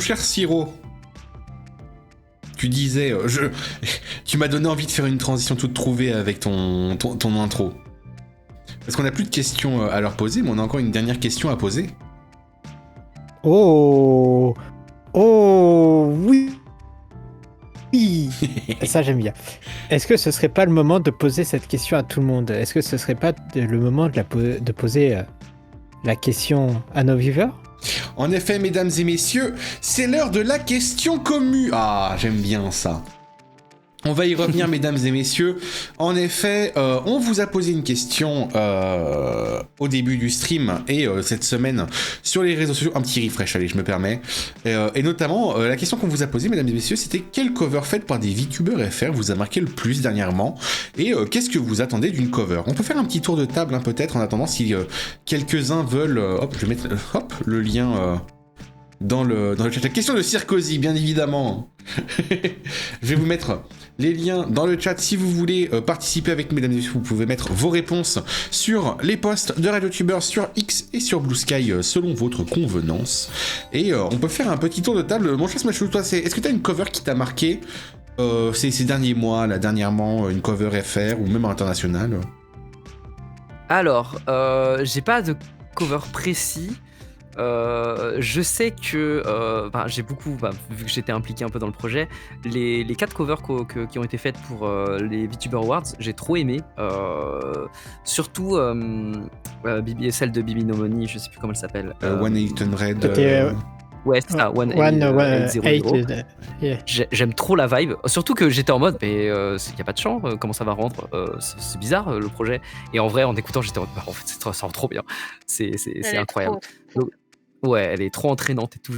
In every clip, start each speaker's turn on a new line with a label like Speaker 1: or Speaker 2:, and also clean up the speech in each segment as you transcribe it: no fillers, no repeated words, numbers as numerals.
Speaker 1: cher Siro, tu disais, tu m'as donné envie de faire une transition toute trouvée avec ton intro. Parce qu'on n'a plus de questions à leur poser, mais on a encore une dernière question à poser.
Speaker 2: Oh, oui. Ça j'aime bien. Est-ce que ce serait pas le moment de poser cette question à tout le monde? Est-ce que ce serait pas le moment de poser la question à nos viewers?
Speaker 1: En effet, mesdames et messieurs, c'est l'heure de la question commune. Ah, j'aime bien ça. On va y revenir, mesdames et messieurs. En effet, on vous a posé une question au début du stream et cette semaine sur les réseaux sociaux. Un petit refresh, allez, je me permets. Et notamment, la question qu'on vous a posée, mesdames et messieurs, c'était quelle cover faite par des VTubers FR vous a marqué le plus dernièrement? Et qu'est-ce que vous attendez d'une cover? On peut faire un petit tour de table, hein, peut-être, en attendant si quelques-uns veulent... hop, je vais mettre le lien... dans le chat. La question de Circosi, bien évidemment. Je vais vous mettre les liens dans le chat si vous voulez participer avec mesdames et messieurs. Vous pouvez mettre vos réponses sur les posts de RadioTubers sur X et sur Blue Sky selon votre convenance. Et on peut faire un petit tour de table. Mon cher Smashou, toi, est-ce que tu as une cover qui t'a marqué ces derniers mois, là, dernièrement, une cover FR ou même internationale?
Speaker 3: Alors, j'ai pas de cover précis. Je sais que j'ai beaucoup, vu que j'étais impliqué un peu dans le projet, les 4 covers qui ont été faites pour les VTuber Awards, j'ai trop aimé. Surtout celle de Bibi No Money, je sais plus comment elle s'appelle.
Speaker 1: 1-8 Red.
Speaker 3: Ouais, c'est ça, 1-800.
Speaker 2: Yeah.
Speaker 3: J'aime trop la vibe, surtout que j'étais en mode, mais il n'y a pas de chant, comment ça va rendre, c'est bizarre le projet. Et en vrai, en écoutant, j'étais en mode, en fait, ça rend trop bien, c'est incroyable. Donc, ouais, elle est trop entraînante et tout.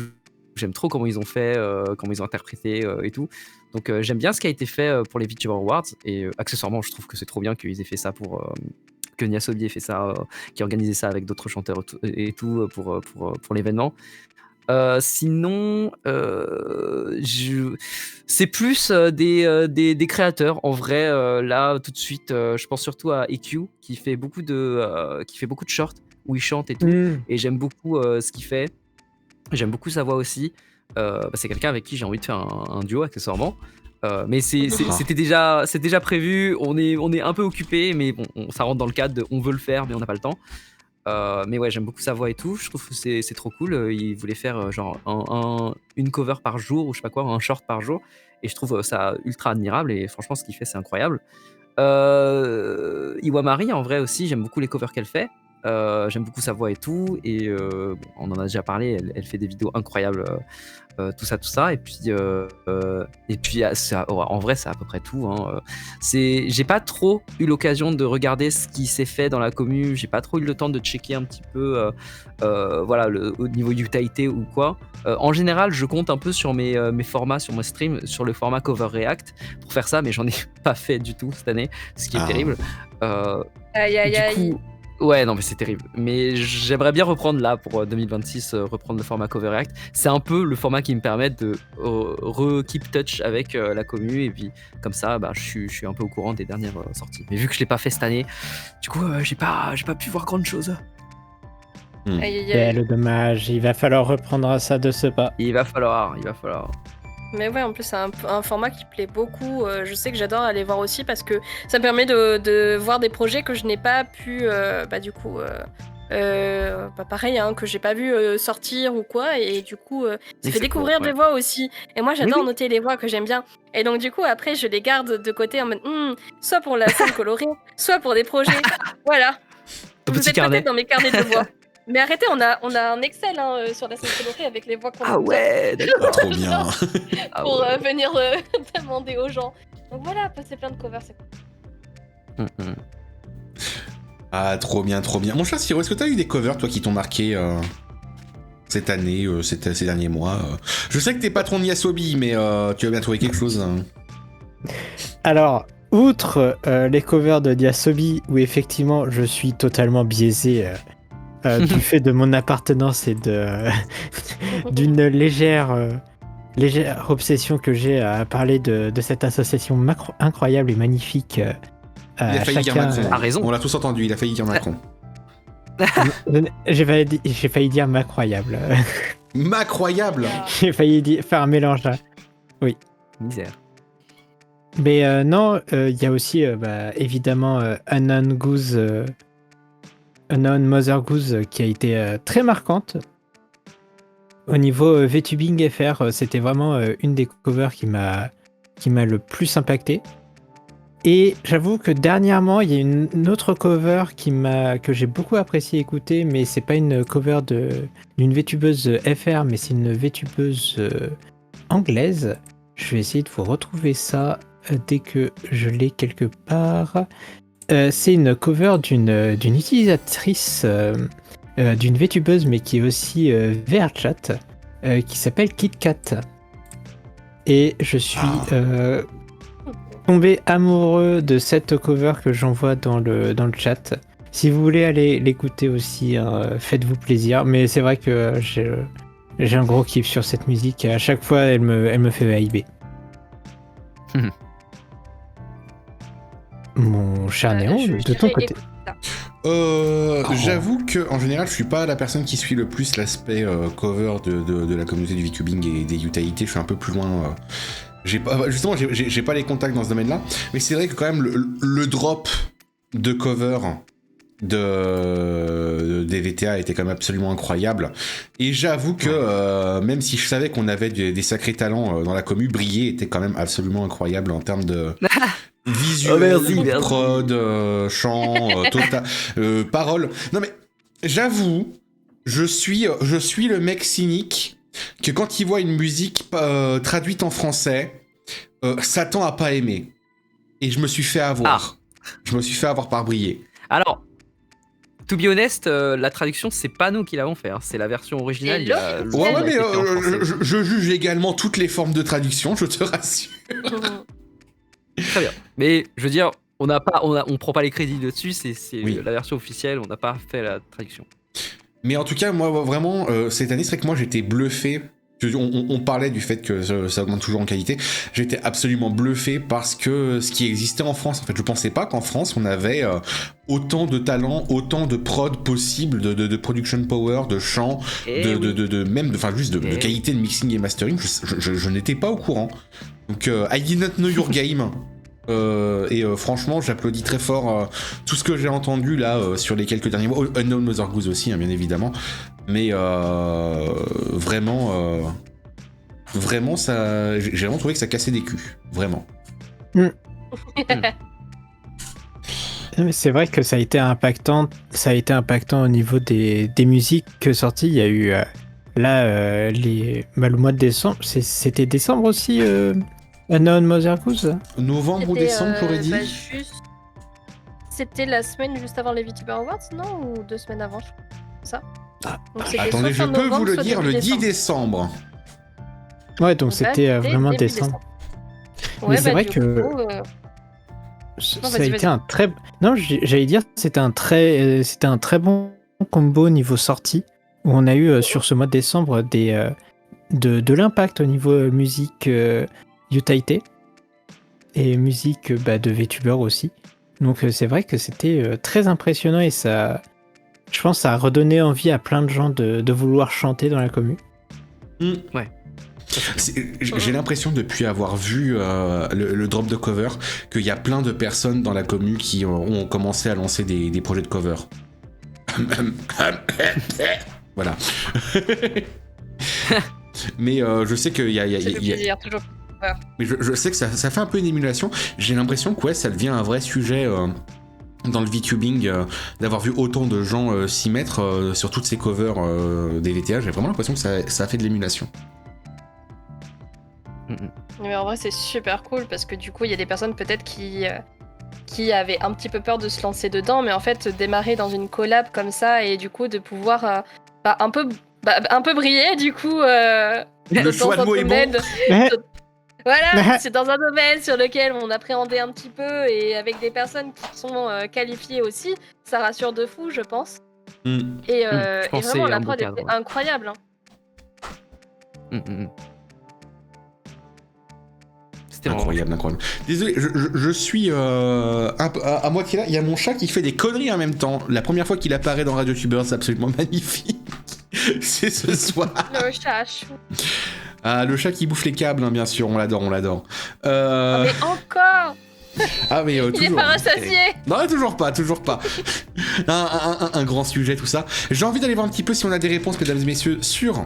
Speaker 3: J'aime trop comment ils ont fait, comment ils ont interprété et tout. Donc j'aime bien ce qui a été fait pour les VTuber Awards. Et accessoirement, je trouve que c'est trop bien qu'ils aient fait ça pour... que Niasobi ait fait ça, qui a organisé ça avec d'autres chanteurs et tout pour l'événement. Sinon, c'est plus des créateurs. En vrai, là, tout de suite, je pense surtout à EQ qui fait beaucoup de shorts où il chante et tout. Et j'aime beaucoup ce qu'il fait. J'aime beaucoup sa voix aussi. C'est quelqu'un avec qui j'ai envie de faire un duo accessoirement. Mais c'était déjà prévu. On est un peu occupé, mais bon, ça rentre dans le cadre de on veut le faire, mais on n'a pas le temps. Mais ouais, j'aime beaucoup sa voix et tout. Je trouve que c'est trop cool. Il voulait faire genre une cover par jour ou je sais pas quoi, un short par jour. Et je trouve ça ultra admirable. Et franchement, ce qu'il fait, c'est incroyable. Iwamari, en vrai aussi, j'aime beaucoup les covers qu'elle fait. J'aime beaucoup sa voix et tout. Et on en a déjà parlé. Elle fait des vidéos incroyables. Tout ça. Et puis en vrai, c'est à peu près tout. Hein. J'ai pas trop eu l'occasion de regarder ce qui s'est fait dans la commu. J'ai pas trop eu le temps de checker un petit peu, au niveau utilité ou quoi. En général, je compte un peu sur mes formats, sur mon stream, sur le format Cover React pour faire ça, mais j'en ai pas fait du tout cette année, ce qui est terrible. Du coup, ouais, non, mais c'est terrible. Mais j'aimerais bien reprendre là pour 2026, reprendre le format Cover React. C'est un peu le format qui me permet de keep touch avec la commu. Et puis, comme ça, je suis un peu au courant des dernières sorties. Mais vu que je l'ai pas fait cette année, du coup, j'ai pas pu voir grand chose.
Speaker 2: Quel dommage. Il va falloir reprendre ça de ce pas.
Speaker 3: Il va falloir.
Speaker 4: Mais ouais, en plus, c'est un format qui plaît beaucoup. Je sais que j'adore aller voir aussi parce que ça me permet de voir des projets que je n'ai pas pu, pareil, hein, que j'ai pas vu sortir ou quoi. Et du coup, ça fait découvrir des voix aussi. Et moi, j'adore noter les voix que j'aime bien. Et donc, du coup, après, je les garde de côté en mode, soit pour la scène colorée, soit pour des projets. Voilà. Vous êtes peut-être dans mes carnets de voix. Mais arrêtez, on a un Excel sur la scène colorée avec les voix qu'on a.
Speaker 3: Ah ouais, d'accord.
Speaker 1: Trop bien.
Speaker 4: Pour venir demander aux gens. Donc voilà, passer plein de covers, c'est cool.
Speaker 1: Ah, trop bien. Mon cher Siro, est-ce que t'as eu des covers, toi, qui t'ont marqué cette année, ces derniers mois Je sais que t'es patron de Yasobi, mais tu vas bien trouver quelque chose.
Speaker 2: Alors, outre les covers de Yasobi, où effectivement je suis totalement biaisé du fait de mon appartenance et d'une légère obsession que j'ai à parler de cette association incroyable et magnifique.
Speaker 1: Il a failli dire Macron.
Speaker 3: A raison.
Speaker 1: On l'a tous entendu, il a failli dire Macron.
Speaker 2: J'ai failli dire Macroyable.
Speaker 1: Incroyable.
Speaker 2: J'ai failli faire un mélange là.
Speaker 3: Misère.
Speaker 2: Mais non, il y a aussi évidemment Unknown Mother Goose qui a été très marquante. Au niveau VTubing FR, c'était vraiment une des covers qui m'a le plus impacté. Et j'avoue que dernièrement, il y a une autre cover que j'ai beaucoup apprécié écouter, mais c'est pas une cover d'une VTubeuse FR, mais c'est une VTubeuse anglaise. Je vais essayer de vous retrouver ça dès que je l'ai quelque part. C'est une cover d'une utilisatrice, d'une VTubeuse, mais qui est aussi VRChat, qui s'appelle KitKat. Et je suis tombé amoureux de cette cover que j'envoie dans le chat. Si vous voulez aller l'écouter aussi, faites-vous plaisir. Mais c'est vrai que j'ai un gros kiff sur cette musique. Et à chaque fois, elle me fait vibrer. Mon cher Néon, de ton côté.
Speaker 1: J'avoue que en général, je suis pas la personne qui suit le plus l'aspect cover de la communauté du VTubing et des utilités. Je suis un peu plus loin. J'ai pas les contacts dans ce domaine-là, mais c'est vrai que quand même le drop de cover des VTA était quand même absolument incroyable. Et j'avoue que même si je savais qu'on avait des sacrés talents dans la commu, Briller était quand même absolument incroyable en termes de visuel,
Speaker 3: merci.
Speaker 1: prod, chant, paroles. Non mais j'avoue, je suis le mec cynique que quand il voit une musique traduite en français, s'attend à pas aimer. Et je me suis fait avoir. Je me suis fait avoir par Briller.
Speaker 3: Alors, to be honest, la traduction, c'est pas nous qui l'avons fait, hein, c'est la version originale.
Speaker 1: Ouais, mais je juge également toutes les formes de traduction, je te rassure.
Speaker 3: Très bien. Mais je veux dire, on prend pas les crédits dessus, c'est
Speaker 1: Oui.
Speaker 3: la version officielle, on n'a pas fait la traduction.
Speaker 1: Mais en tout cas, moi, vraiment, cette année, c'est vrai que moi, j'étais bluffé. On parlait du fait que ça augmente toujours en qualité. J'étais absolument bluffé parce que ce qui existait en France, en fait, je pensais pas qu'en France, on avait autant de talent, autant de prod possible, de production power, de chant, de qualité de mixing et mastering. Je n'étais pas au courant. Donc, I did not know your game. Franchement, j'applaudis très fort tout ce que j'ai entendu là sur les quelques derniers mois. Unknown Mother Goose aussi, hein, bien évidemment. Mais vraiment, ça, j'ai vraiment trouvé que ça cassait des culs. Vraiment.
Speaker 2: C'est vrai que ça a été impactant au niveau des musiques sorties. Il y a eu le mois de décembre. C'était décembre aussi. Unknown Mother Goose.
Speaker 1: Novembre ou décembre, j'aurais dit.
Speaker 4: C'était la semaine juste avant les VTuber Awards, non? Ou 2 semaines avant, ça. Donc,
Speaker 1: Attendez, je peux vous le dire, le 10 décembre.
Speaker 2: Ouais, donc c'était vraiment décembre.
Speaker 4: Ouais,
Speaker 2: mais c'est vrai que ça a été un très... Non, j'allais dire c'était un très bon combo niveau sortie, où on a eu sur ce mois de décembre de l'impact au niveau musique utilité et musique de VTuber aussi. Donc c'est vrai que c'était très impressionnant et ça... Je pense que ça a redonné envie à plein de gens de vouloir chanter dans la commu.
Speaker 3: Ouais.
Speaker 1: J'ai l'impression depuis avoir vu le drop de cover qu'il y a plein de personnes dans la commu qui ont commencé à lancer des projets de cover. Voilà. Mais je sais qu'il y a...
Speaker 4: plaisir, toujours.
Speaker 1: Mais je sais que ça fait un peu une émulation. J'ai l'impression que ça devient un vrai sujet... dans le VTubing, d'avoir vu autant de gens s'y mettre sur toutes ces covers des VTA, j'ai vraiment l'impression que ça a fait de l'émulation.
Speaker 4: Mais en vrai, c'est super cool parce que du coup, il y a des personnes peut-être qui avaient un petit peu peur de se lancer dedans, mais en fait, démarrer dans une collab comme ça et du coup, de pouvoir un peu briller, du coup.
Speaker 1: Le choix de mots est bon.
Speaker 4: Voilà, c'est dans un domaine sur lequel on appréhendait un petit peu et avec des personnes qui sont qualifiées aussi, ça rassure de fou, je pense. Et vraiment, la prod était incroyable.
Speaker 3: C'était
Speaker 1: incroyable. Désolé, je suis à moitié là. Il y a mon chat qui fait des conneries en même temps. La première fois qu'il apparaît dans Radio Tuber, c'est absolument magnifique. C'est ce soir.
Speaker 4: Le chat chou.
Speaker 1: Ah, le chat qui bouffe les câbles, hein, bien sûr, on l'adore, on l'adore.
Speaker 4: Mais encore
Speaker 1: Ah, mais
Speaker 4: Il est
Speaker 1: toujours.
Speaker 4: pas rassasié.
Speaker 1: Non, toujours pas. Un grand sujet, tout ça. J'ai envie d'aller voir un petit peu si on a des réponses, mesdames et messieurs, sur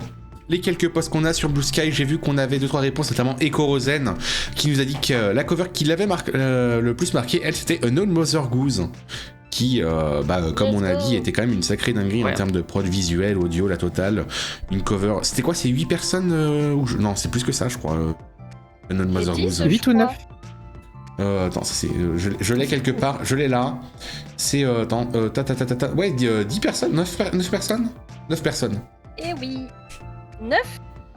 Speaker 1: les quelques posts qu'on a sur Blue Sky. J'ai vu qu'on avait 2-3 réponses, notamment Echo Rosen, qui nous a dit que la cover qui l'avait le plus marqué, elle, c'était Unknown Mother Goose, qui, comme on a dit, était quand même une sacrée dinguerie en termes de prod visuel, audio, la totale. Une cover. C'était quoi, c'est 8 personnes Non, c'est plus que ça, je crois. Unknown Mother
Speaker 4: 10,
Speaker 1: Goose.
Speaker 2: 8 ou 9
Speaker 1: Attends, ça c'est. Je l'ai quelque part, je l'ai là. C'est. Ouais, 10 personnes 9 personnes 9 personnes.
Speaker 4: Eh oui. 9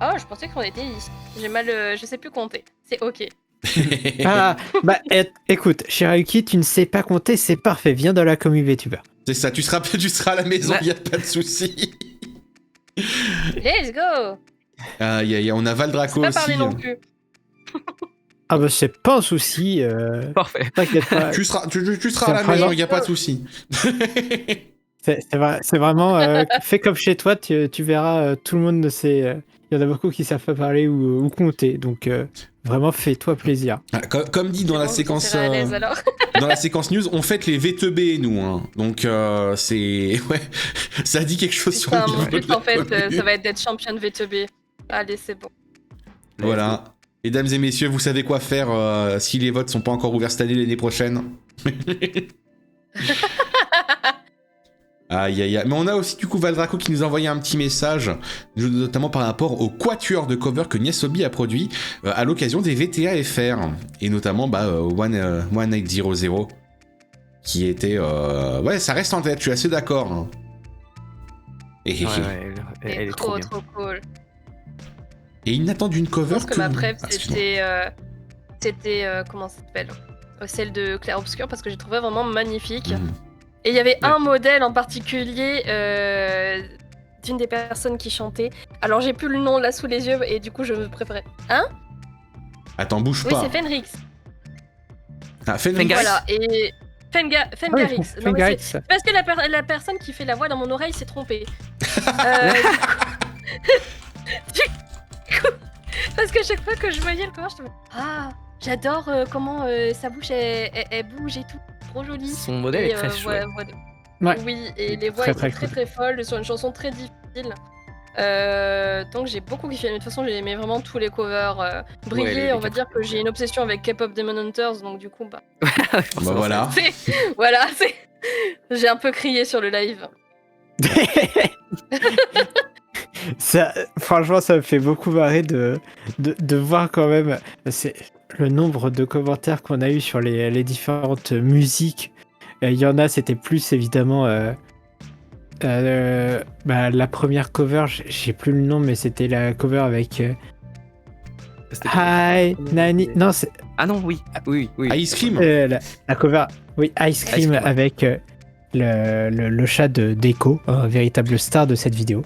Speaker 4: Oh, je pensais qu'on était 10. J'ai mal. Je sais plus compter. C'est ok.
Speaker 2: Ah, bah écoute, Shirayuki, tu ne sais pas compter, c'est parfait, viens dans la commu VTuber.
Speaker 1: C'est ça, tu seras à la maison,
Speaker 3: Ouais.
Speaker 1: y a pas de souci.
Speaker 4: Let's go.
Speaker 1: On a Valdraco
Speaker 4: Pas
Speaker 1: aussi.
Speaker 4: parler non plus.
Speaker 2: Ah bah c'est pas un souci,
Speaker 3: Parfait.
Speaker 2: t'inquiète pas.
Speaker 1: Tu seras
Speaker 2: Ça
Speaker 1: à la
Speaker 2: me fera
Speaker 1: maison,
Speaker 2: bien.
Speaker 1: y a pas de souci.
Speaker 2: C'est vraiment fais comme chez toi, tu verras, tout le monde ne sait. Il y en a beaucoup qui savent pas parler ou compter, donc vraiment fais-toi plaisir.
Speaker 1: Ah, comme dit dans la
Speaker 4: Bon,
Speaker 1: séquence.
Speaker 4: je serai à l'aise, alors.
Speaker 1: Dans la séquence news, on fête les V2B, nous. Hein. Donc, c'est. Ouais. Ça dit quelque chose sur
Speaker 4: Putain,
Speaker 1: le
Speaker 4: mon
Speaker 1: niveau de
Speaker 4: but
Speaker 1: la
Speaker 4: en fait,
Speaker 1: commune.
Speaker 4: ça va être d'être championne V2B. Allez, c'est bon.
Speaker 1: Voilà. Mesdames et messieurs, vous savez quoi faire si les votes sont pas encore ouverts cette année, l'année prochaine. Aïe aïe aïe. Mais on a aussi du coup Valdraco qui nous a envoyé un petit message, notamment par rapport au quatuor de cover que Nyasobi a produit à l'occasion des VTA FR. Et notamment 1800, qui était... Ouais, ça reste en tête, je suis assez d'accord. Hein.
Speaker 3: Ouais, elle est trop bien.
Speaker 4: Trop cool.
Speaker 1: Et il n'attend d'une
Speaker 4: Je
Speaker 1: cover
Speaker 4: pense que ma préf,
Speaker 1: Ah, excuse-moi.
Speaker 4: c'était comment ça s'appelle Celle de Clair Obscur, parce que j'ai trouvé vraiment magnifique.
Speaker 1: Mhm.
Speaker 4: Et il y avait
Speaker 3: Ouais.
Speaker 4: un modèle en particulier d'une des personnes qui chantait. Alors j'ai plus le nom là sous les yeux et du coup je me préférais. Hein
Speaker 1: Attends, bouge
Speaker 4: Oui,
Speaker 1: pas.
Speaker 4: c'est Fenrix.
Speaker 1: Ah, Fenris.
Speaker 3: Fengarix.
Speaker 4: Voilà, et Fengarix. Non, mais c'est-
Speaker 2: Fengarix.
Speaker 4: parce que la personne qui fait la voix dans mon oreille s'est trompée. Du coup, parce que chaque fois que je voyais le cover, je me disais, ah, j'adore comment sa bouche elle bouge et tout, trop joli.
Speaker 3: Son modèle
Speaker 4: Et,
Speaker 3: est très chouette.
Speaker 2: Ouais.
Speaker 4: Oui, et les voix
Speaker 2: Très,
Speaker 4: étaient
Speaker 2: très
Speaker 4: très
Speaker 2: cool.
Speaker 4: très folles sur une chanson très difficile. Donc j'ai beaucoup kiffé. Mais de toute façon, j'ai aimé vraiment tous les covers. Briller,
Speaker 3: les
Speaker 4: on va
Speaker 3: quatre
Speaker 4: dire que j'ai une obsession avec K-pop Demon Hunters, donc du coup,
Speaker 1: Bah voilà.
Speaker 4: voilà, j'ai un peu crié sur le live.
Speaker 2: Ça, franchement, ça me fait beaucoup marrer de voir quand même le nombre de commentaires qu'on a eu sur les différentes musiques. Il y en a, c'était plus évidemment la première cover, j'ai plus le nom, mais c'était la cover avec Hi Nani. Non, c'est
Speaker 3: Ah non, oui. Oui.
Speaker 1: Ice Cream.
Speaker 2: la cover, oui, Ice Cream,
Speaker 3: Cream, ouais.
Speaker 2: avec le chat de Deco, un véritable star de cette vidéo.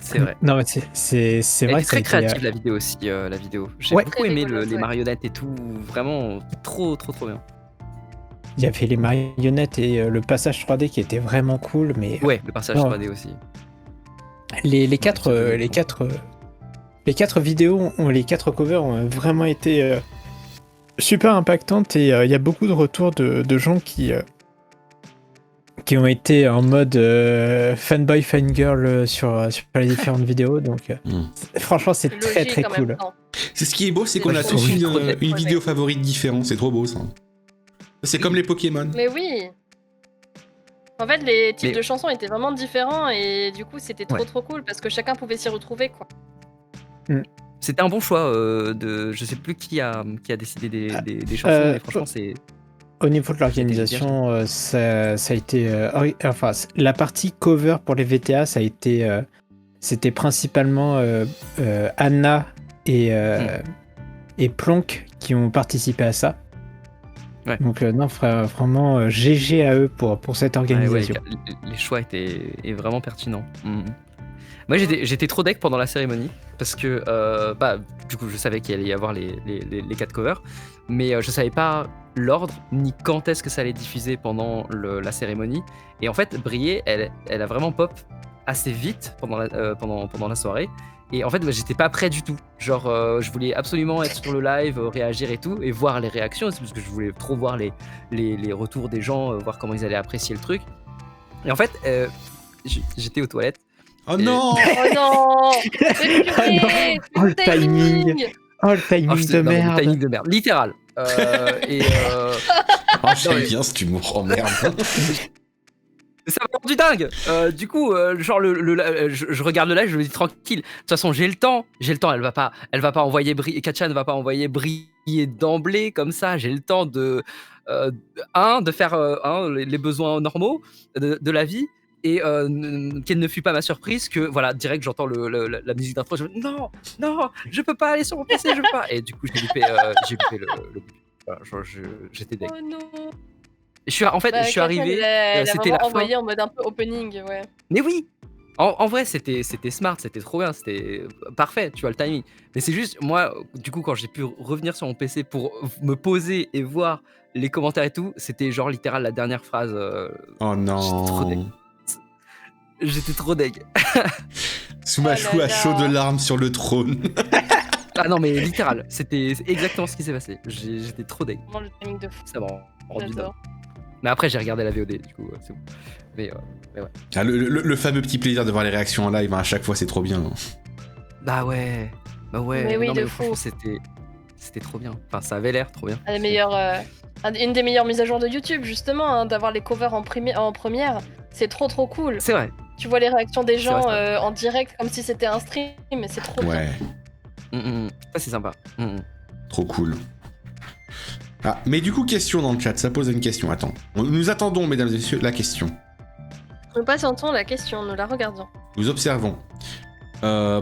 Speaker 3: C'est vrai.
Speaker 2: Non, mais c'est
Speaker 3: Elle
Speaker 2: vrai
Speaker 3: est
Speaker 2: que ça a
Speaker 3: très
Speaker 2: été,
Speaker 3: créative la vidéo aussi, la vidéo. J'ai
Speaker 2: Ouais.
Speaker 3: beaucoup
Speaker 4: Très
Speaker 3: aimé
Speaker 4: rigolote,
Speaker 3: les
Speaker 4: ouais.
Speaker 3: marionnettes et tout, vraiment trop bien.
Speaker 2: il y avait les marionnettes et le passage 3D qui était vraiment cool, mais
Speaker 3: Ouais, le passage
Speaker 2: Non.
Speaker 3: 3D aussi.
Speaker 2: les quatre vidéos, les quatre covers ont vraiment été super impactantes et il y a beaucoup de retours de gens qui ont été en mode fanboy, fangirl sur les différentes vidéos, donc franchement c'est très
Speaker 4: Logique
Speaker 2: très
Speaker 4: en même
Speaker 2: cool.
Speaker 4: temps.
Speaker 1: C'est ce qui est beau, c'est qu'on
Speaker 4: Ouais,
Speaker 1: a
Speaker 4: c'est
Speaker 1: tous
Speaker 4: oui.
Speaker 1: une
Speaker 4: Ouais.
Speaker 1: vidéo favorite différente. C'est trop beau ça. C'est comme les Pokémon.
Speaker 4: Mais oui. En fait, les types
Speaker 3: Mais-
Speaker 4: de chansons étaient vraiment différents et du coup, c'était trop
Speaker 3: Ouais.
Speaker 4: trop cool parce que chacun pouvait s'y retrouver, quoi.
Speaker 3: C'était un bon choix de. Je sais plus qui a décidé des chansons, mais franchement, c'est.
Speaker 2: Au niveau de l'organisation, ça a été la partie cover pour les VTA, ça a été c'était principalement Anna et Plonk qui ont participé à ça.
Speaker 3: Ouais.
Speaker 2: Donc non, vraiment GG à eux pour cette
Speaker 3: Ouais,
Speaker 2: organisation.
Speaker 3: les choix étaient vraiment pertinents. Moi, j'étais trop deck pendant la cérémonie parce que du coup je savais qu'il allait y avoir les 4 covers, mais je savais pas l'ordre ni quand est-ce que ça allait diffuser pendant la cérémonie. Et en fait, Brillé, elle a vraiment pop assez vite pendant la soirée. Et en fait, j'étais pas prêt du tout. Genre, je voulais absolument être sur le live, réagir et tout, et voir les réactions aussi, parce que je voulais trop voir les retours des gens, voir comment ils allaient apprécier le truc. Et en fait, j'étais aux toilettes.
Speaker 1: Oh non.
Speaker 4: Oh non. Mais purée,
Speaker 2: Oh, le timing. Oh, le timing de merde.
Speaker 3: Le timing de merde, littéral.
Speaker 1: Oh, j'aime bien cet humour. Oh merde.
Speaker 3: Ça m'a rendu dingue. Du coup, genre je regarde le live, je me dis tranquille. De toute façon, j'ai le temps. Elle va pas envoyer Katja ne va pas envoyer Briller d'emblée comme ça. J'ai le temps de faire les besoins normaux de la vie. Et quelle ne fut pas ma surprise que voilà, direct j'entends la musique d'intro, je me dis non, je peux pas aller sur mon PC, je peux pas. Et du coup j'ai loupé le voilà, j'étais deg.
Speaker 4: Oh non.
Speaker 3: Je suis arrivé, c'était la fin.
Speaker 4: Envoyé en mode un peu opening, ouais.
Speaker 3: Mais oui, en vrai c'était smart, c'était trop bien, c'était parfait, tu vois le timing. Mais c'est juste moi, du coup quand j'ai pu revenir sur mon PC pour me poser et voir les commentaires et tout, c'était genre littéral la dernière phrase.
Speaker 1: Oh non.
Speaker 3: J'étais trop deg.
Speaker 1: Soumachou a chaud de larmes sur le trône.
Speaker 3: Ah non mais littéral, c'était exactement ce qui s'est passé. J'étais trop deg.
Speaker 4: Vraiment le timing de fou.
Speaker 3: Ça m'a rendu dingue.
Speaker 4: J'adore.
Speaker 3: Mais après j'ai regardé la VOD, du coup c'est bon. Mais ouais.
Speaker 1: Ah, le fameux petit plaisir de voir les réactions en live, hein, à chaque fois c'est trop bien.
Speaker 3: Bah ouais.
Speaker 4: Mais oui,
Speaker 3: non,
Speaker 4: de
Speaker 3: franchement,
Speaker 4: fou.
Speaker 3: c'était trop bien. Enfin ça avait l'air trop bien.
Speaker 4: Une des meilleures mises à jour de YouTube, justement, hein, d'avoir les covers en première. C'est trop cool.
Speaker 3: C'est vrai.
Speaker 4: Tu vois les réactions des gens
Speaker 3: vrai.
Speaker 4: en direct comme si c'était un stream, mais c'est trop bien.
Speaker 1: Ouais,
Speaker 3: Ça c'est sympa.
Speaker 1: trop cool. Ah, mais du coup, question dans le chat, ça pose une question. Attends, nous attendons, mesdames et messieurs, la question.
Speaker 4: Nous patientons la question, nous la regardons.
Speaker 1: Nous observons.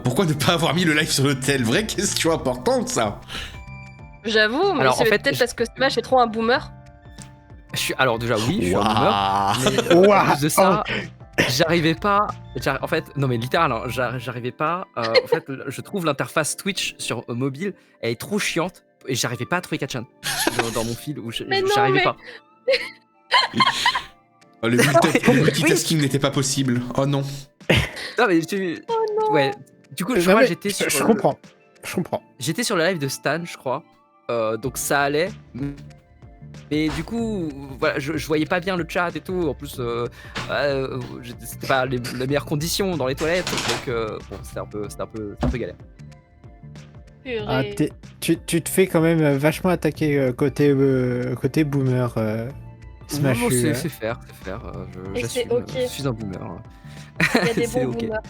Speaker 1: Pourquoi ne pas avoir mis le live sur le tel? Vraie question importante, ça.
Speaker 4: J'avoue, mais
Speaker 3: Alors,
Speaker 4: c'est
Speaker 3: en fait,
Speaker 4: peut-être parce que Smash est trop un boomer.
Speaker 3: Alors déjà oui, je suis un boomer. Mais
Speaker 2: Ouah.
Speaker 3: en plus de ça, j'arrivais pas. En fait, non mais littéral, hein, j'arrivais pas. En fait, je trouve l'interface Twitch sur mobile, elle est trop chiante et j'arrivais pas à trouver Katchan dans mon fil où
Speaker 4: Mais non,
Speaker 3: j'arrivais
Speaker 4: mais-
Speaker 3: pas.
Speaker 1: Oh, le multitasking n'était pas possible. Oh non.
Speaker 3: Non mais ouais. Du coup, je crois que j'étais sur.
Speaker 2: Je comprends.
Speaker 3: J'étais sur le live de Stan, je crois. Donc ça allait. Mais du coup, voilà, je voyais pas bien le chat et tout. En plus, c'était pas les meilleures conditions dans les toilettes. Donc, bon, c'était un peu galère.
Speaker 4: Purée.
Speaker 2: Ah, tu te fais quand même vachement attaquer côté boomer. Smash.
Speaker 3: Non, c'est faire.
Speaker 4: Et
Speaker 3: J'assume.
Speaker 4: c'est ok.
Speaker 3: Je suis un boomer.
Speaker 4: Il y a des
Speaker 3: c'est
Speaker 4: bons
Speaker 3: ok.
Speaker 4: boomers.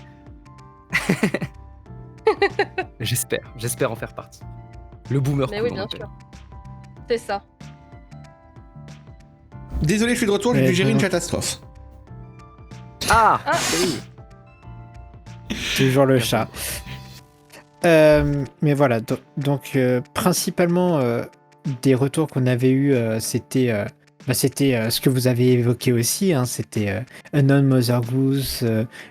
Speaker 3: J'espère en faire partie. Le boomer.
Speaker 4: Mais
Speaker 3: cool,
Speaker 4: oui,
Speaker 3: on
Speaker 4: bien
Speaker 3: l'appelle.
Speaker 4: sûr. C'est ça.
Speaker 1: Désolé, je suis de retour, j'ai dû gérer une
Speaker 2: non.
Speaker 1: catastrophe.
Speaker 3: Ah,
Speaker 4: Ah.
Speaker 3: oui.
Speaker 2: Toujours le chat. Mais voilà, donc principalement des retours qu'on avait eu, c'était ce que vous avez évoqué aussi, hein, c'était Unknown Mother Goose,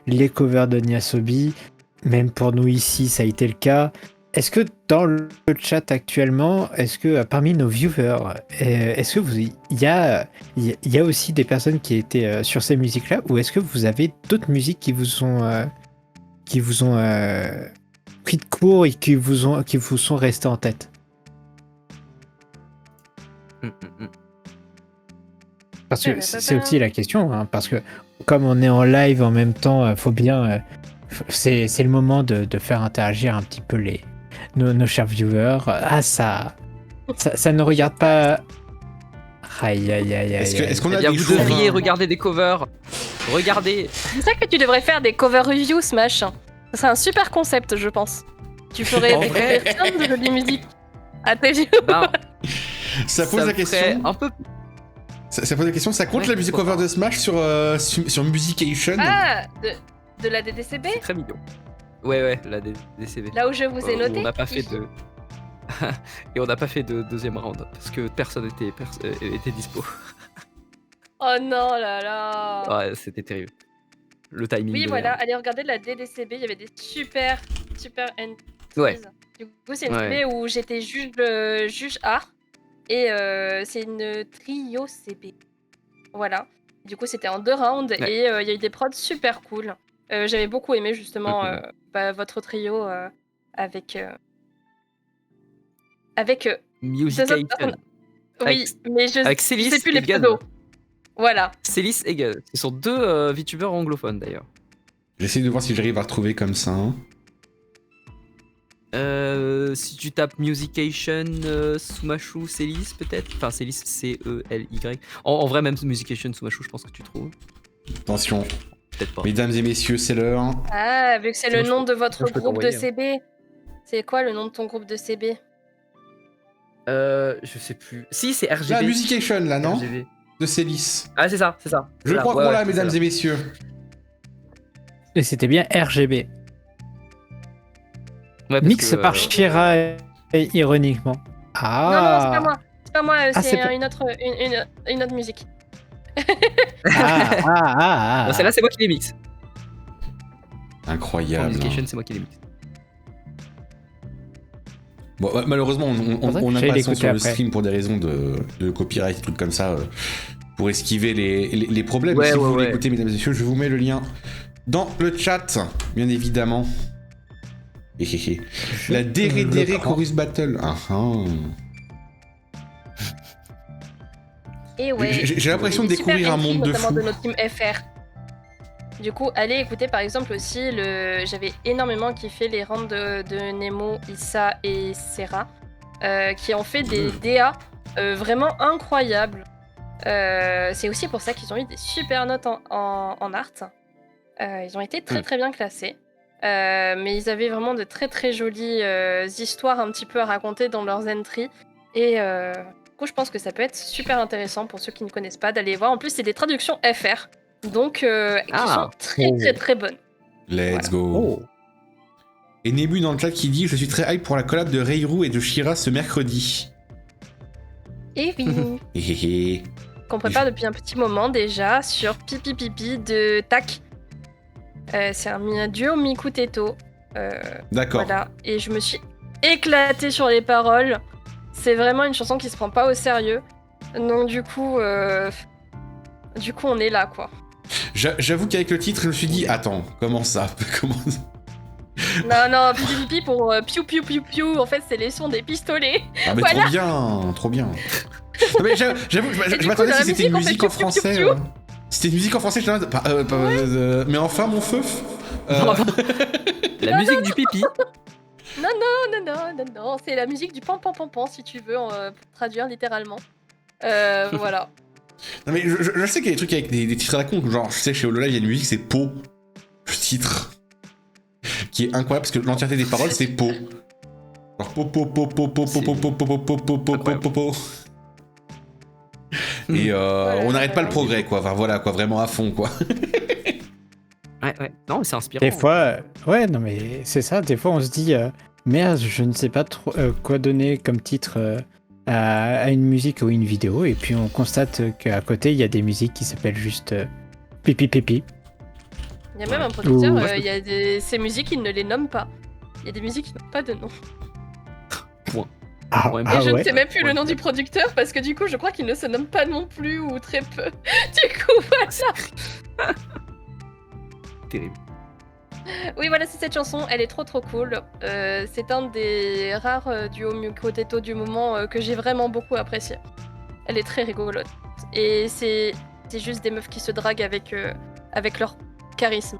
Speaker 2: les covers de Nyasobi, même pour nous ici ça a été le cas. Est-ce que dans le chat actuellement, est-ce que parmi nos viewers, est-ce que il y a aussi des personnes qui étaient sur ces musiques-là, ou est-ce que vous avez d'autres musiques qui vous ont pris de court et qui vous sont restés en tête? Parce que c'est aussi la question, hein, parce que comme on est en live en même temps, faut bien, c'est le moment de faire interagir un petit peu nos chers viewers. Ah, ça ne regarde pas. Aïe.
Speaker 1: Est-ce qu'on a
Speaker 3: Eh bien,
Speaker 1: des
Speaker 3: vous
Speaker 1: choses,
Speaker 3: devriez
Speaker 1: hein
Speaker 3: regarder des covers. Regardez.
Speaker 4: C'est ça que tu devrais faire des cover reviews, Smash. Ce serait un super concept, je pense. Tu ferais
Speaker 3: En vrai-
Speaker 4: découvrir plein de jolies musiques à tes viewers.
Speaker 3: Ben,
Speaker 1: Ça pose la
Speaker 3: me
Speaker 1: question.
Speaker 3: ferait un peu.
Speaker 1: Ça pose la question, ça compte
Speaker 3: Ouais,
Speaker 1: la musique
Speaker 3: pourquoi
Speaker 1: cover de Smash sur Musication?
Speaker 4: Ah, de la DDCB.
Speaker 3: C'est très mignon. Ouais, la DCB.
Speaker 4: Là où je vous ai
Speaker 3: Où
Speaker 4: noté.
Speaker 3: on n'a pas fait de. Et on n'a pas fait de deuxième round parce que personne était dispo.
Speaker 4: Oh non, là là.
Speaker 3: Ouais, c'était terrible. Le timing.
Speaker 4: Oui,
Speaker 3: de
Speaker 4: voilà,
Speaker 3: merde.
Speaker 4: allez regarder la DDCB. Il y avait des super
Speaker 3: Ouais.
Speaker 4: Du coup, c'est une
Speaker 3: Ouais.
Speaker 4: CB où j'étais juge art et c'est une trio CB. Voilà. Du coup, c'était en 2 rounds
Speaker 3: Ouais.
Speaker 4: et il y a eu des prods super cool. J'avais beaucoup aimé justement votre trio avec avec 2 autres
Speaker 3: Musication.
Speaker 4: personnes.
Speaker 3: Avec,
Speaker 4: Oui, mais je
Speaker 3: avec
Speaker 4: sais
Speaker 3: Célis
Speaker 4: plus
Speaker 3: et
Speaker 4: les
Speaker 3: Gun.
Speaker 4: pseudos. Voilà.
Speaker 3: Célis et Gun. Ce sont 2 VTubers anglophones d'ailleurs.
Speaker 1: J'essaie de voir si j'arrive à retrouver comme ça. Hein.
Speaker 3: Si tu tapes Musication, Sumashu, Célis peut-être. Enfin, Célis, C-E-L-Y. En vrai, même Musication, Sumashu, je pense que tu trouves.
Speaker 1: Attention,
Speaker 3: Peut-être pas.
Speaker 1: mesdames et messieurs, c'est l'heure.
Speaker 4: Ah, vu que c'est
Speaker 3: Sinon,
Speaker 4: le nom de votre
Speaker 3: je peux
Speaker 4: groupe de
Speaker 3: t'envoyer, hein.
Speaker 4: CB. C'est quoi le nom de ton groupe de CB?
Speaker 3: Je sais plus. Si, c'est RGB.
Speaker 1: Là, Musication, là, non
Speaker 3: RGB.
Speaker 1: De Célis.
Speaker 3: Ah, c'est ça, c'est ça.
Speaker 1: Je crois qu'on l'a, mesdames et messieurs.
Speaker 2: Et c'était bien RGB.
Speaker 3: Ouais,
Speaker 2: Mix par Shira, ironiquement.
Speaker 4: Non, non, c'est pas
Speaker 2: Ah.
Speaker 4: moi. C'est pas moi,
Speaker 2: Ah,
Speaker 4: c'est
Speaker 2: c'est pas-
Speaker 4: une autre musique.
Speaker 3: Bon, celle-là, c'est moi qui les mixe.
Speaker 1: Incroyable.
Speaker 3: Musication,
Speaker 1: Hein.
Speaker 3: c'est moi qui les mixe.
Speaker 1: Bon, malheureusement,
Speaker 2: Faudrait
Speaker 1: on
Speaker 2: que
Speaker 1: n'a
Speaker 2: j'aille
Speaker 1: pas le son
Speaker 2: l'écouter
Speaker 1: sur le
Speaker 2: après.
Speaker 1: stream pour des raisons de copyright, trucs comme ça, pour esquiver les problèmes.
Speaker 3: Ouais,
Speaker 1: Si
Speaker 3: ouais,
Speaker 1: vous voulez
Speaker 3: ouais.
Speaker 1: écouter, mesdames et messieurs, je vous mets le lien dans le chat, bien évidemment. La Déré Chorus Battle. Ah, ah.
Speaker 4: Et ouais.
Speaker 1: J'ai l'impression de
Speaker 4: Des super
Speaker 1: découvrir un
Speaker 4: entries,
Speaker 1: monde de
Speaker 4: notamment
Speaker 1: fous.
Speaker 4: de notre team FR. Du coup, allez écouter par exemple aussi j'avais énormément kiffé les rounds de Nemo, Issa et Serra, qui ont fait des DA vraiment incroyables. C'est aussi pour ça qu'ils ont eu des super notes en art. Ils ont été très très bien classés. Mais ils avaient vraiment de très très jolies histoires un petit peu à raconter dans leurs entries. Et du coup, je pense que ça peut être super intéressant pour ceux qui ne connaissent pas d'aller voir. En plus, c'est des traductions FR. Donc, qui sont très très très bonnes.
Speaker 1: Let's
Speaker 4: Voilà.
Speaker 1: go. Et Nebu dans le chat qui dit: je suis très hype pour la collab de Reiru et de Shira ce mercredi.
Speaker 4: Et oui,
Speaker 1: Héhéhé.
Speaker 4: qu'on prépare depuis un petit moment déjà sur Pipi Pipi de Tak. C'est un duo Miku Teto.
Speaker 1: D'accord.
Speaker 4: Voilà. Et je me suis éclatée sur les paroles. C'est vraiment une chanson qui se prend pas au sérieux. Donc du coup, on est là quoi.
Speaker 1: J'avoue qu'avec le titre, je me suis dit: attends, comment ça? Comment ça?
Speaker 4: Non, Pipi Pipi pour piou piou piou piou. En fait, c'est les sons des pistolets.
Speaker 1: Ah, mais
Speaker 4: Voilà.
Speaker 1: trop bien, trop bien. Non, mais j'avoue,
Speaker 4: Et du
Speaker 1: je
Speaker 4: coup,
Speaker 1: m'attendais
Speaker 4: dans la
Speaker 1: si c'était une
Speaker 4: musique,
Speaker 1: musique
Speaker 4: on fait
Speaker 1: en
Speaker 4: piou, piou,
Speaker 1: français.
Speaker 4: piou.
Speaker 1: C'était une musique en français, je te mais enfin, mon feu.
Speaker 3: La musique du pipi.
Speaker 4: Non, c'est la musique du pan pan pan pan si tu veux pour traduire littéralement. Voilà.
Speaker 1: Non, mais je sais qu'il y a des trucs avec des titres à la con, genre, je sais, chez Hololive, il y a une musique, c'est Po. Le titre. Qui est incroyable parce que l'entièreté des paroles, c'est Po. Genre Po, Po, Po, Po, Po, Po, Po, Po, Po, Po, Po, Po, Po, Po, Po, Po. Et on n'arrête pas le progrès, quoi. Enfin, voilà, quoi, vraiment à fond, quoi.
Speaker 3: Ouais. Non, mais c'est inspirant.
Speaker 2: Des fois, ouais, non mais c'est ça. Des fois, on se dit, merde, je ne sais pas trop quoi donner comme titre à une musique ou une vidéo, et puis on constate qu'à côté, il y a des musiques qui s'appellent juste Pipi Pipi.
Speaker 4: Il y a même un producteur,
Speaker 2: Ouh.
Speaker 4: il y a ces musiques, il ne les nomme pas. Il y a des musiques qui n'ont pas de nom.
Speaker 2: Ah,
Speaker 3: Ouais, mais
Speaker 4: Et
Speaker 2: ah
Speaker 4: je ne
Speaker 2: ouais.
Speaker 4: sais même plus le nom du producteur parce que du coup, je crois qu'il ne se nomme pas non plus ou très peu. Du coup, voilà.
Speaker 3: Terrible.
Speaker 4: Oui, voilà, c'est cette chanson. Elle est trop trop cool. C'est un des rares duos Miku Teto du moment que j'ai vraiment beaucoup apprécié. Elle est très rigolote. Et c'est juste des meufs qui se draguent avec leur charisme.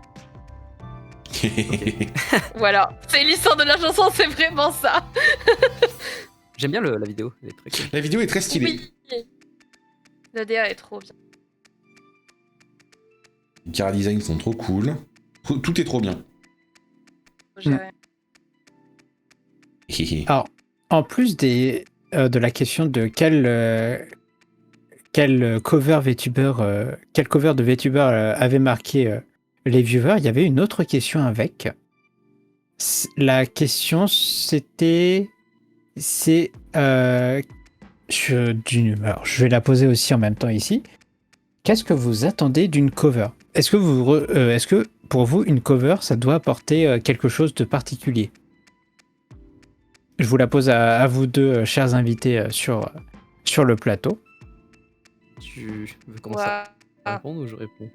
Speaker 4: Voilà. C'est l'histoire de la chanson, c'est vraiment ça.
Speaker 3: J'aime bien la vidéo. Elle est très cool.
Speaker 1: La vidéo est très stylée.
Speaker 4: Oui. La DA est trop bien.
Speaker 1: Les chara designs sont trop cool. Tout est trop bien.
Speaker 2: Alors, en plus de la question de quel cover de VTuber avait marqué les viewers, il y avait une autre question avec. La question, c'était... alors, je vais la poser aussi en même temps ici. Qu'est-ce que vous attendez d'une cover? Est-ce que pour vous, une cover, ça doit apporter quelque chose de particulier? Je vous la pose à vous deux, chers invités, sur le plateau.
Speaker 3: Tu veux commencer à répondre ou je réponds?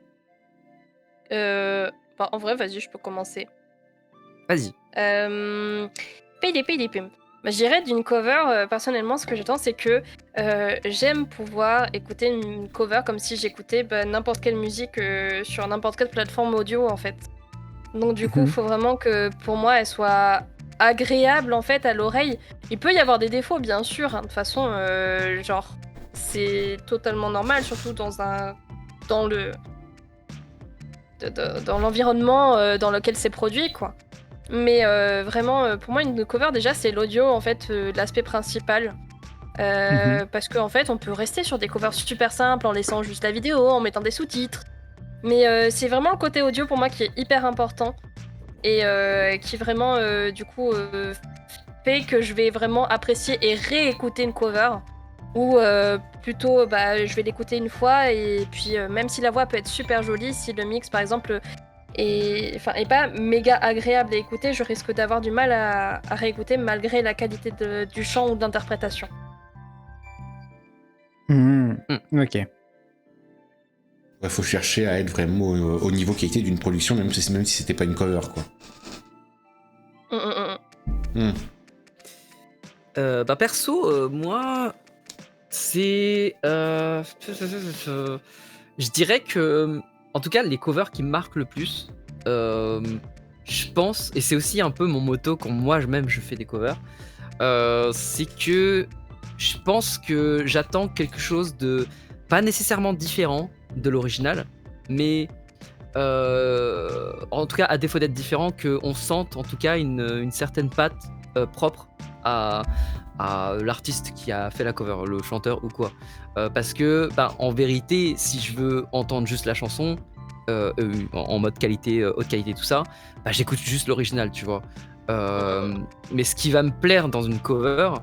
Speaker 4: En vrai, vas-y, je peux commencer.
Speaker 3: Vas-y.
Speaker 4: Pim. Je dirais d'une cover, personnellement, ce que j'attends, c'est que j'aime pouvoir écouter une cover comme si j'écoutais n'importe quelle musique sur n'importe quelle plateforme audio, en fait. Donc du coup, il faut vraiment que, pour moi, elle soit agréable, en fait, à l'oreille. Il peut y avoir des défauts, bien sûr, hein. De toute façon, genre, c'est totalement normal, surtout dans l'environnement dans lequel c'est produit, quoi. Mais vraiment, pour moi, une cover, déjà, c'est l'audio, en fait, l'aspect principal. Parce qu'en fait, on peut rester sur des covers super simples en laissant juste la vidéo, en mettant des sous-titres. Mais c'est vraiment le côté audio, pour moi, qui est hyper important. Et qui vraiment, du coup, fait que je vais vraiment apprécier et réécouter une cover. Ou plutôt, je vais l'écouter une fois, et puis même si la voix peut être super jolie, si le mix, par exemple... est pas méga agréable à écouter, je risque d'avoir du mal à réécouter malgré la qualité du chant ou de l'interprétation.
Speaker 2: Ok.
Speaker 1: Il faut chercher à être vraiment au niveau qualité d'une production, même si c'était pas une cover, quoi.
Speaker 3: Perso, moi, c'est... je dirais que... En tout cas, les covers qui me marquent le plus, je pense, et c'est aussi un peu mon motto quand moi-même je fais des covers, c'est que je pense que j'attends quelque chose de pas nécessairement différent de l'original, mais en tout cas, à défaut d'être différent, qu'on sente en tout cas une certaine patte propre à l'artiste qui a fait la cover, le chanteur ou quoi. Parce que, en vérité, si je veux entendre juste la chanson, en mode qualité, haute qualité, tout ça, j'écoute juste l'original, tu vois. Mais ce qui va me plaire dans une cover,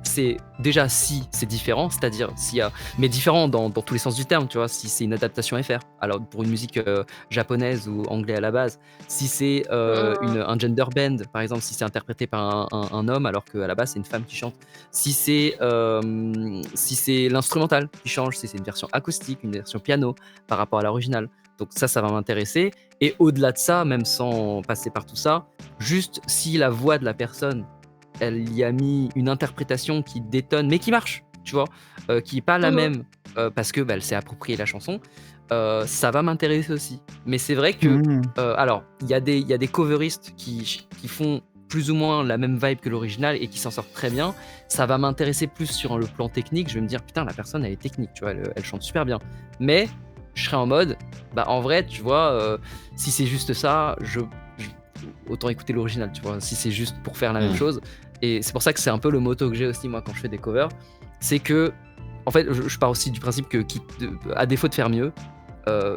Speaker 3: c'est déjà si c'est différent, c'est-à-dire s'il y a, mais différent dans tous les sens du terme, tu vois, si c'est une adaptation FR, alors pour une musique japonaise ou anglais à la base, si c'est un gender bend, par exemple, si c'est interprété par un homme alors qu'à la base c'est une femme qui chante, si c'est l'instrumental qui change, si c'est une version acoustique, une version piano par rapport à l'original, donc ça va m'intéresser. Et au-delà de ça, même sans passer par tout ça, juste si la voix de la personne, elle y a mis une interprétation qui détonne, mais qui marche, tu vois, qui n'est pas la même, parce que elle s'est appropriée la chanson, ça va m'intéresser aussi. Mais c'est vrai que, alors, il y a des coveristes qui font plus ou moins la même vibe que l'original et qui s'en sortent très bien. Ça va m'intéresser plus sur le plan technique. Je vais me dire, putain, la personne, elle est technique, tu vois, elle chante super bien. Mais je serais en mode, en vrai, tu vois, si c'est juste ça, autant écouter l'original, tu vois, si c'est juste pour faire la même chose. Et c'est pour ça que c'est un peu le motto que j'ai aussi, moi, quand je fais des covers. C'est que, en fait, je pars aussi du principe que, à défaut de faire mieux,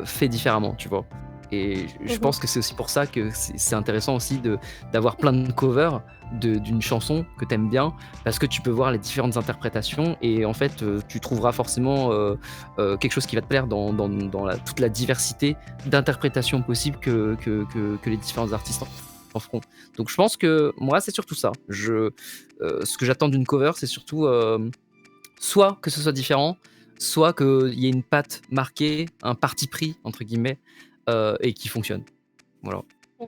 Speaker 3: fais différemment, tu vois. Et je pense que c'est aussi pour ça que c'est intéressant aussi d'avoir plein de covers d'une chanson que t'aimes bien, parce que tu peux voir les différentes interprétations et en fait, tu trouveras forcément quelque chose qui va te plaire dans toute la diversité d'interprétations possibles que les différents artistes en feront. Donc je pense que moi, c'est surtout ça. Ce que j'attends d'une cover, c'est surtout soit que ce soit différent, soit qu'il y ait une patte marquée, un parti pris, entre guillemets, et qui fonctionne. Voilà.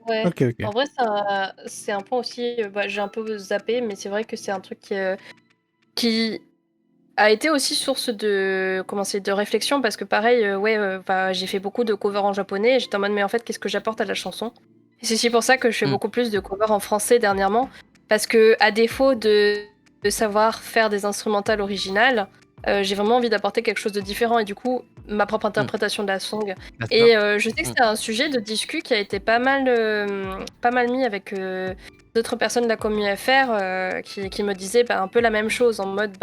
Speaker 4: Ouais.
Speaker 2: Ok.
Speaker 4: En vrai, c'est un point aussi. J'ai un peu zappé, mais c'est vrai que c'est un truc qui a été aussi source de réflexion, parce que pareil, j'ai fait beaucoup de covers en japonais et j'étais en mode, mais en fait, qu'est-ce que j'apporte à la chanson? Et c'est aussi pour ça que je fais beaucoup plus de covers en français dernièrement, parce que à défaut de savoir faire des instrumentales originales, j'ai vraiment envie d'apporter quelque chose de différent et du coup ma propre interprétation de la song. Et je sais que c'est un sujet de discu qui a été pas mal mis avec d'autres personnes de la commune FR qui me disaient un peu la même chose, en mode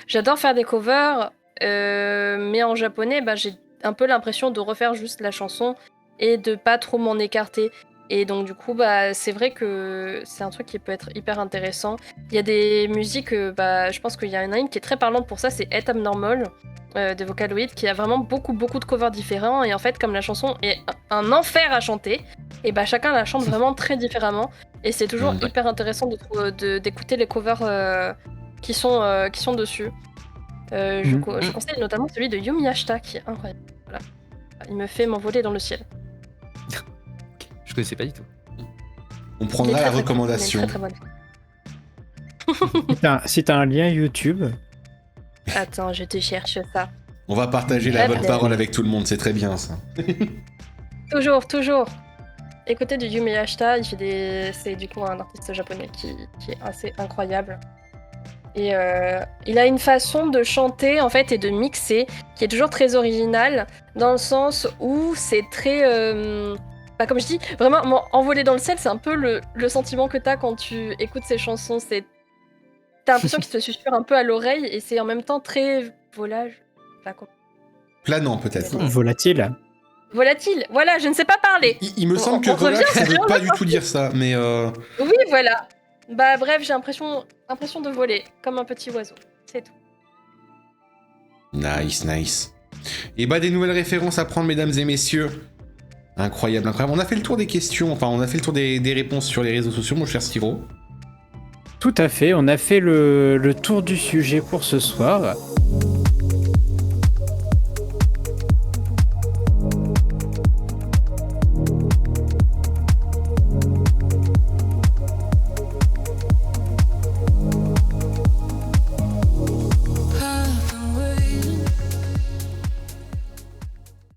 Speaker 4: j'adore faire des covers, mais en japonais j'ai un peu l'impression de refaire juste la chanson et de pas trop m'en écarter. Et donc du coup c'est vrai que c'est un truc qui peut être hyper intéressant. Il y a des musiques, je pense qu'il y en a une qui est très parlante pour ça, c'est Et Abnormal de Vocaloid, qui a vraiment beaucoup de covers différents, et en fait comme la chanson est un enfer à chanter, et chacun la chante vraiment très différemment, Et c'est toujours hyper intéressant d'écouter les covers qui sont dessus. Je conseille notamment celui de Yumi Ashita qui est incroyable. Voilà. Il me fait m'envoler dans le ciel.
Speaker 3: Je connaissais pas du tout.
Speaker 1: On prendra la recommandation.
Speaker 4: Très, très bonne.
Speaker 2: Si t'as un lien YouTube.
Speaker 4: Attends, je te cherche ça.
Speaker 1: On va partager la bonne parole avec tout le monde, c'est très bien ça.
Speaker 4: Toujours. Écoutez du Yumi Ashita, c'est du coup un artiste japonais qui est assez incroyable. Et il a une façon de chanter en fait et de mixer qui est toujours très originale dans le sens où c'est très comme je dis vraiment envolé dans le ciel, c'est un peu le sentiment que t'as quand tu écoutes ces chansons, t'as l'impression qu'il te susurre un peu à l'oreille et c'est en même temps très volage.
Speaker 1: Planant peut-être.
Speaker 2: Volatile,
Speaker 4: voilà, je ne sais pas parler.
Speaker 1: Il me semble que volage ça veut pas du tout dire ça, mais
Speaker 4: Oui, voilà. Bah bref, j'ai l'impression de voler, comme un petit oiseau. C'est tout.
Speaker 1: Nice. Et des nouvelles références à prendre, mesdames et messieurs. Incroyable. On a fait le tour des questions, enfin on a fait le tour des réponses sur les réseaux sociaux, mon cher Stiro.
Speaker 2: Tout à fait, on a fait le tour du sujet pour ce soir.